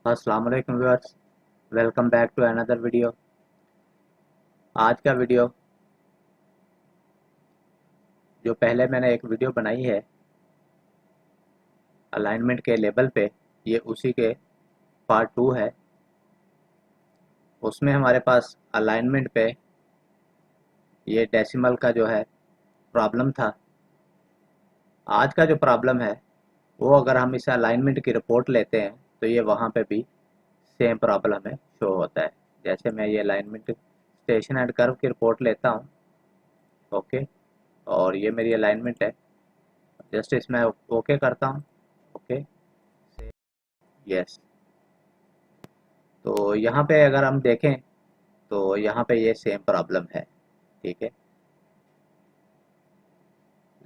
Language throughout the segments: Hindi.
अस्सलाम वालेकुम viewers, welcome back to another video. आज का वीडियो जो पहले मैंने एक वीडियो बनाई है अलाइनमेंट के लेवल पे, ये उसी के पार्ट 2 है। उसमें हमारे पास अलाइनमेंट पे ये डेसिमल का जो है प्रॉब्लम था। आज का जो प्रॉब्लम है वो अगर हम इस अलाइनमेंट की रिपोर्ट लेते हैं तो ये वहाँ पे भी सेम प्रॉब्लम हमें शो होता है। जैसे मैं ये अलाइनमेंट स्टेशन एंड कर्व की रिपोर्ट लेता हूँ, ओके, और ये मेरी अलाइनमेंट है। जस्ट इसमें ओके करता हूँ, ओके, यस। तो यहाँ पे अगर हम देखें तो यहाँ पे ये सेम प्रॉब्लम है, ठीक है।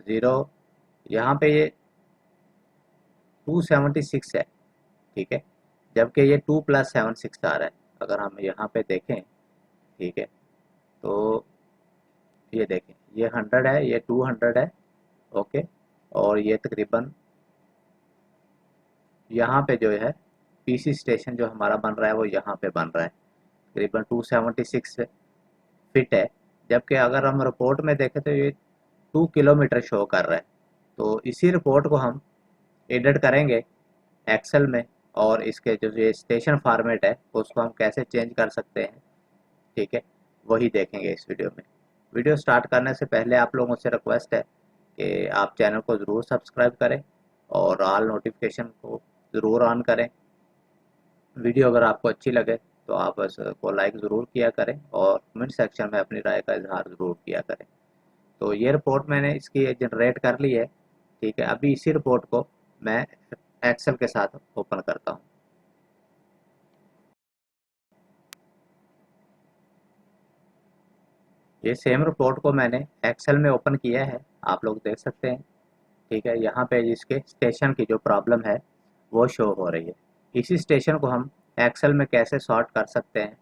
ज़ीरो, यहाँ पे ये 276 है, ठीक है, जबकि ये 2+76 आ रहा है। अगर हम यहाँ पे देखें, ठीक है, तो ये देखें, ये 100 है, ये 200 है, ओके, और ये तकरीबन यहाँ पे जो है पीसी स्टेशन जो हमारा बन रहा है वो यहाँ पे बन रहा है, तकरीबन 276 फिट है। जबकि अगर हम रिपोर्ट में देखें तो ये 2 किलोमीटर शो कर रहा है। तो इसी रिपोर्ट को हम एडिट करेंगे एक्सेल में, और इसके जो ये स्टेशन फॉर्मेट है उसको हम कैसे चेंज कर सकते हैं, ठीक है, वही देखेंगे इस वीडियो में। वीडियो स्टार्ट करने से पहले आप लोगों से रिक्वेस्ट है कि आप चैनल को ज़रूर सब्सक्राइब करें और ऑल नोटिफिकेशन को ज़रूर ऑन करें। वीडियो अगर आपको अच्छी लगे तो आप इसको लाइक ज़रूर किया करें और कमेंट सेक्शन में अपनी राय का इजहार ज़रूर किया करें। तो ये रिपोर्ट मैंने इसकी जनरेट कर ली है, ठीक है। अभी इसी रिपोर्ट को मैं एक्सेल के साथ ओपन करता हूँ। ये सेम रिपोर्ट को मैंने एक्सेल में ओपन किया है, आप लोग देख सकते हैं, ठीक है। यहाँ पे इसके स्टेशन की जो प्रॉब्लम है वो शो हो रही है। इसी स्टेशन को हम एक्सेल में कैसे सॉर्ट कर सकते हैं,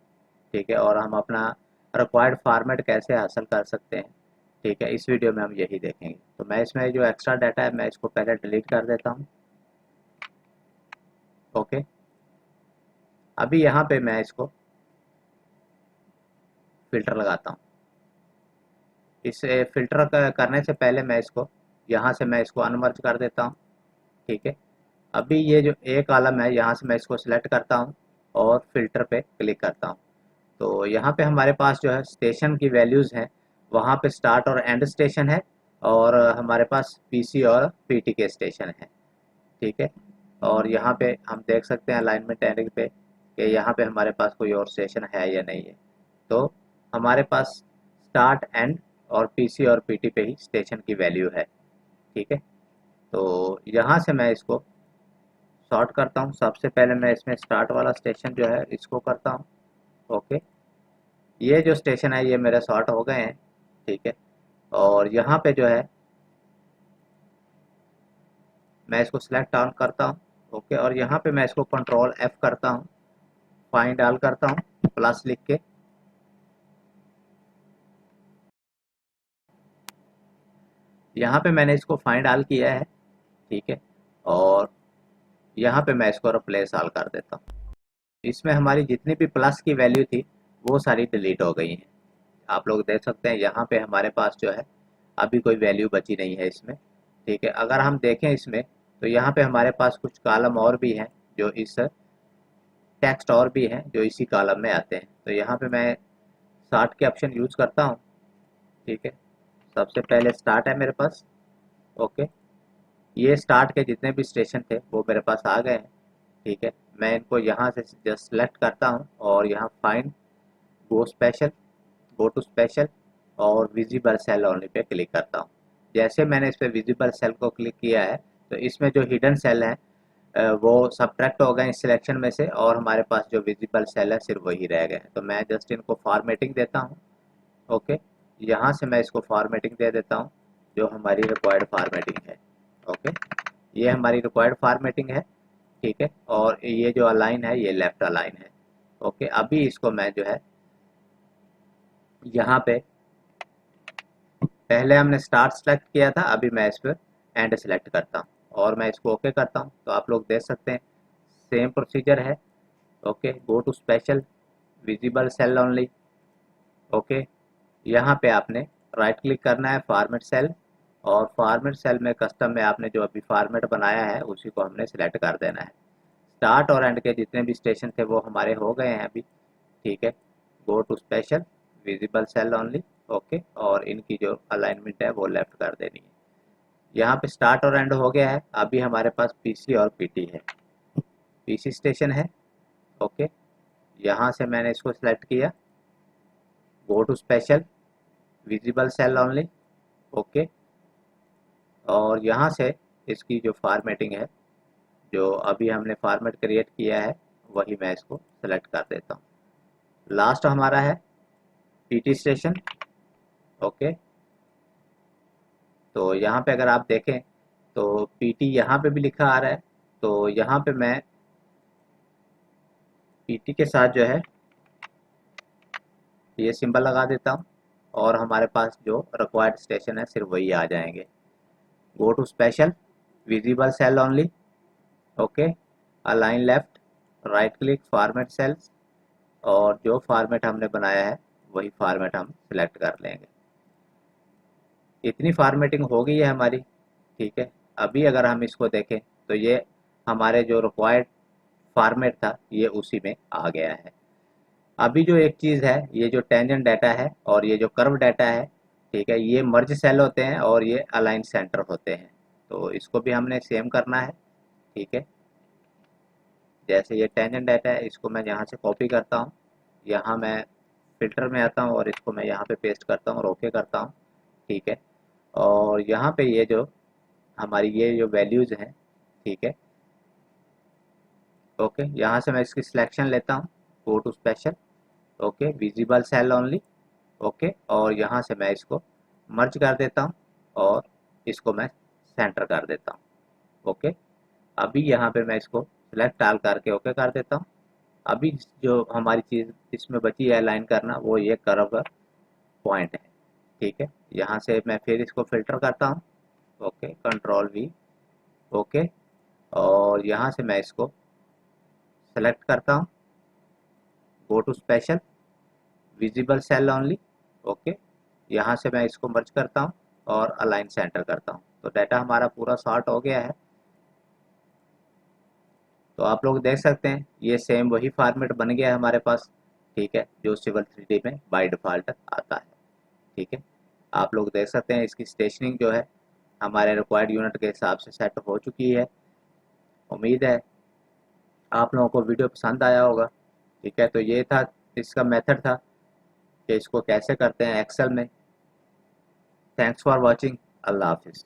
ठीक है, और हम अपना रिक्वायर्ड फॉर्मेट कैसे हासिल कर सकते हैं, ठीक है, इस वीडियो में हम यही देखेंगे। तो मैं इसमें जो एक्स्ट्रा डाटा है मैं इसको पहले डिलीट कर देता हूँ, ओके। अभी यहाँ पे मैं इसको फ़िल्टर लगाता हूँ। इस फ़िल्टर करने से पहले मैं इसको यहाँ से मैं इसको अनमर्ज कर देता हूँ, ठीक है। अभी ये जो एक कॉलम है यहाँ से मैं इसको सिलेक्ट करता हूँ और फ़िल्टर पे क्लिक करता हूँ। तो यहाँ पे हमारे पास जो है स्टेशन की वैल्यूज़ हैं, वहाँ पे स्टार्ट और एंड स्टेशन है, और हमारे पास पीसी और पीटी के स्टेशन है, ठीक है। और यहाँ पे हम देख सकते हैं अलाइनमेंट एंडिंग पे कि यहाँ पे हमारे पास कोई और स्टेशन है या नहीं है। तो हमारे पास स्टार्ट एंड और पीसी और पीटी पे ही स्टेशन की वैल्यू है, ठीक है। तो यहाँ से मैं इसको सॉर्ट करता हूँ। सबसे पहले मैं इसमें स्टार्ट वाला स्टेशन जो है इसको करता हूँ, ओके। ये जो स्टेशन है ये मेरे सॉर्ट हो गए हैं, ठीक है। और यहाँ पे जो है मैं इसको सिलेक्ट ऑन करता हूँ, ओके, और यहाँ पे मैं इसको कंट्रोल एफ करता हूँ, फाइंड ऑल करता हूँ प्लस लिख के। यहाँ पे मैंने इसको फाइंड ऑल किया है, ठीक है, और यहाँ पे मैं इसको रिप्लेस ऑल कर देता हूँ। इसमें हमारी जितनी भी प्लस की वैल्यू थी वो सारी डिलीट हो गई हैं। आप लोग देख सकते हैं यहाँ पे हमारे पास जो है अभी कोई वैल्यू बची नहीं है इसमें, ठीक है। अगर हम देखें इसमें तो यहाँ पे हमारे पास कुछ कॉलम और भी हैं जो इस टेक्स्ट और भी हैं जो इसी कॉलम में आते हैं। तो यहाँ पे मैं स्टार्ट के ऑप्शन यूज़ करता हूँ, ठीक है। सबसे पहले स्टार्ट है मेरे पास, ओके। ये स्टार्ट के जितने भी स्टेशन थे वो मेरे पास आ गए हैं, ठीक है। मैं इनको यहाँ से जस्ट सेलेक्ट करता हूँ और यहाँ find go special, go to special और विजिबल सेल ओनली पे क्लिक करता हूँ। जैसे मैंने इस पे विजिबल सेल को क्लिक किया है तो इसमें जो हिडन सेल है वो सब्ट्रैक्ट हो गए इस सिलेक्शन में से, और हमारे पास जो विजिबल सेल है सिर्फ वही रह गए हैं। तो मैं जस्ट इनको फॉर्मेटिंग देता हूँ, ओके। यहाँ से मैं इसको फॉर्मेटिंग दे देता हूँ जो हमारी रिक्वायर्ड फॉर्मेटिंग है, ओके। ये हमारी रिक्वायर्ड फॉर्मेटिंग है, ठीक है। और ये जो अलाइन है ये लेफ्ट अलाइन है, ओके। अभी इसको मैं जो है यहाँ पे पहले हमने स्टार्ट सेलेक्ट किया था, अभी मैं इस पर एंड सेलेक्ट करता हूँ और मैं इसको ओके करता हूँ। तो आप लोग देख सकते हैं सेम प्रोसीजर है, okay, go to special, visible cell only. Okay, यहाँ पे आपने राइट क्लिक करना है फॉर्मेट सेल, और फॉर्मेट सेल में कस्टम में आपने जो अभी फॉर्मेट बनाया है उसी को हमने सिलेक्ट कर देना है। स्टार्ट और एंड के जितने भी स्टेशन थे वो हमारे हो गए हैं अभी, ठीक है। Go to special, visible cell only, okay, और इनकी जो अलाइनमेंट है वो लेफ्ट कर देनी है। यहाँ पे स्टार्ट और एंड हो गया है। अभी हमारे पास पीसी और पीटी है, पीसी स्टेशन है, ओके। यहाँ से मैंने इसको सिलेक्ट किया, go to special, visible cell only, okay, और यहाँ से इसकी जो फॉर्मेटिंग है, जो अभी हमने फॉर्मेट क्रिएट किया है वही मैं इसको सेलेक्ट कर देता हूँ। लास्ट हमारा है पीटी स्टेशन, ओके। तो यहाँ पे अगर आप देखें तो पीटी यहाँ पे भी लिखा आ रहा है, तो यहाँ पे मैं पीटी के साथ जो है ये सिंबल लगा देता हूँ, और हमारे पास जो रिक्वायर्ड स्टेशन है सिर्फ वही आ जाएंगे। Go to special, visible cell only, okay, align left, right click format cells, और जो फॉर्मेट हमने बनाया है वही फॉर्मेट हम सिलेक्ट कर लेंगे। इतनी फॉर्मेटिंग हो गई है हमारी, ठीक है। अभी अगर हम इसको देखें तो ये हमारे जो रिक्वायर्ड फॉर्मेट था ये उसी में आ गया है। अभी जो एक चीज़ है, ये जो टेंजेंट डाटा है और ये जो कर्व डाटा है, ठीक है, ये मर्ज सेल होते हैं और ये अलाइन सेंटर होते हैं, तो इसको भी हमने सेम करना है, ठीक है। जैसे ये टेंजेंट डाटा है, इसको मैं यहाँ से कॉपी करता हूँ, यहाँ मैं फिल्टर में आता हूँ और इसको मैं यहाँ पे पेस्ट करता हूँ और ओके करता हूँ, ठीक है। और यहाँ पे ये जो हमारी ये जो वैल्यूज़ हैं, ठीक है, ओके, यहाँ से मैं इसकी सिलेक्शन लेता हूँ, go to special, okay, visible cell only, okay, और यहाँ से मैं इसको मर्ज कर देता हूँ और इसको मैं सेंटर कर देता हूँ, ओके। अभी यहाँ पे मैं इसको सिलेक्ट आल करके ओके कर देता हूँ। अभी जो हमारी चीज़ इसमें बची है लाइन करना, वो ये कर्व पॉइंट है, ठीक है। यहाँ से मैं फिर इसको फिल्टर करता हूँ, ओके, कंट्रोल वी, ओके, और यहाँ से मैं इसको सेलेक्ट करता हूँ, go to special, visible cell only, okay, यहाँ से मैं इसको मर्ज करता हूँ और अलाइन सेंटर करता हूँ, तो डाटा हमारा पूरा सॉर्ट हो गया है। तो आप लोग देख सकते हैं ये सेम वही फॉर्मेट बन गया है हमारे पास, ठीक है, जो सिविल 3D में बाय डिफ़ॉल्ट आता है, ठीक है। आप लोग देख सकते हैं इसकी स्टेशनिंग जो है हमारे रिक्वायर्ड यूनिट के हिसाब से सेट हो चुकी है। उम्मीद है आप लोगों को वीडियो पसंद आया होगा, ठीक है। तो ये था, इसका मेथड था कि इसको कैसे करते हैं एक्सेल में। Thanks for watching. अल्लाह हाफिज़।